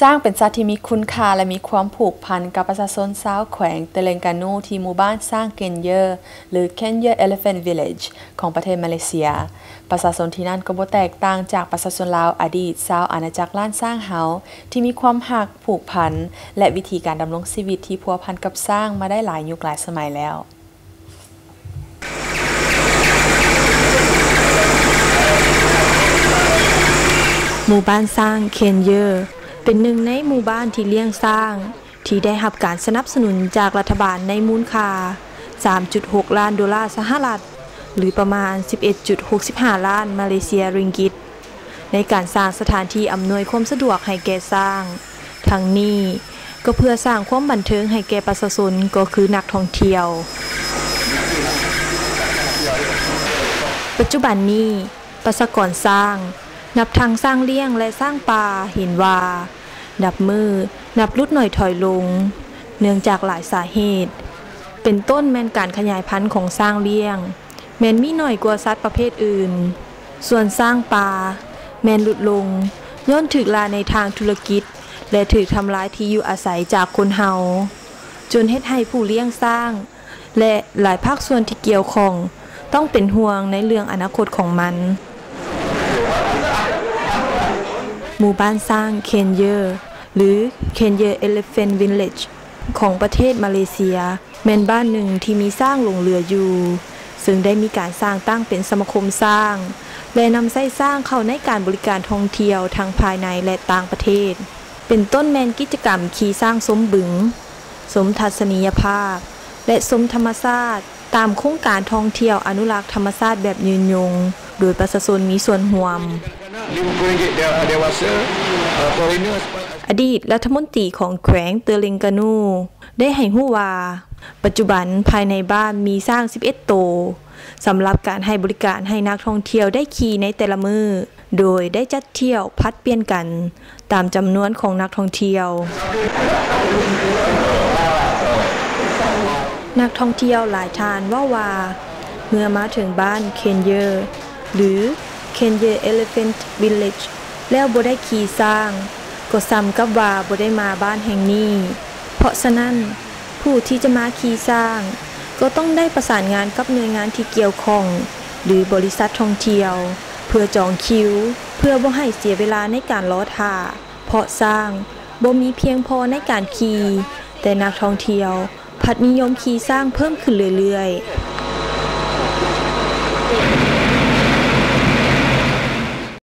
สร้างเป็นสัตว์ที่มีคุณค่าและมีความผูกพันกับประชาชนชาวแขวงเตเลงกานูที่หมู่บ้านสร้างเกนเยอร์หรือ Kenya Elephant Village ของประเทศมาเลเซียประชาชนที่นั่นก็บ่แตกต่างจากประชาชนลาวอดีตชาวอาณาจักรล้านสร้างเฮาที่มีความหักผูกพันและวิธีการดำรงชีวิตที่พัวพันกับสร้างมาได้หลายยุคหลายสมัยแล้วหมู่บ้านสร้างเคนเยอร์เป็นหนึ่งในหมู่บ้านที่เลี้ยงสร้างที่ได้รับการสนับสนุนจากรัฐบาลในมูลค่า 3.6 ล้านดอลลาร์สหรัฐหรือประมาณ 11.65 ล้านมาเลเซียริงกิตในการสร้างสถานที่อำนวยความสะดวกให้แก่สร้างทั้งนี้ก็เพื่อสร้างความบันเทิงให้แก่ประชาชนก็คือนักท่องเที่ยวปัจจุบันนี้ประชากรสร้างนับทางสร้างเลี้ยงและสร้างป่าเห็นว่านับลุดหน่อยถอยลงเนื่องจากหลายสาเหตุเป็นต้นแม่นการขยายพันธุ์ของสร้างเลี้ยงแม่นมีน้อยกว่าสัตว์ประเภทอื่นส่วนสร้างป่าแม่นลดลงย้อนถึกลาในทางธุรกิจและถูกทำลายที่อยู่อาศัยจากคนเฮาจนเฮ็ดให้ผู้เลี้ยงสร้างและหลายภาคส่วนที่เกี่ยวข้องต้องเป็นห่วงในเรื่องอนาคตของมันหมู่บ้านสร้างเคนเยอร์หรือ Kenya Elephant Village ของประเทศมาเลเซียแม่นบ้านหนึ่งที่มีสร้างหลงเหลืออยู่ซึ่งได้มีการสร้างตั้งเป็นสมาคมสร้างและนำไส้สร้างเข้าในการบริการท่องเที่ยวทั้งภายในและต่างประเทศเป็นต้นแม่นกิจกรรมขี่สร้างสมบึงสมทัศนียภาพและสมธรรมชาติตามโครงการท่องเที่ยวอนุรักษ์ธรรมชาติแบบยืนยงโดยประชาชนมีส่วนร่วมอดีตรัฐมนตรีของแขวงเตเลงกานูได้ให้ฮู้ว่าปัจจุบันภายในบ้านมีสร้าง11ตัวสำหรับการให้บริการให้นักท่องเที่ยวได้ขี่ในแต่ละมื้อโดยได้จัดเที่ยวพัดเปลี่ยนกันตามจำนวนของนักท่องเที่ยวนักท่องเที่ยวหลายท่านว่าเมื่อมาถึงบ้านเคนเยอร์หรือ Kenya Elephant Village แล้วบ่ได้ขี่สร้างก็ซ้ำกับว่าบ่ได้มาบ้านแห่งนี้เพราะฉะนั้นผู้ที่จะมาขี่สร้างก็ต้องได้ประสานงานกับหน่วยงานที่เกี่ยวข้องหรือบริษัทท่องเที่ยวเพื่อจองคิวเพื่อบ่ให้เสียเวลาในการรอท่าเพราะสร้างบ่มีเพียงพอในการขี่แต่นักท่องเที่ยวพัดนิยมขี่สร้างเพิ่มขึ้นเรื่อยๆ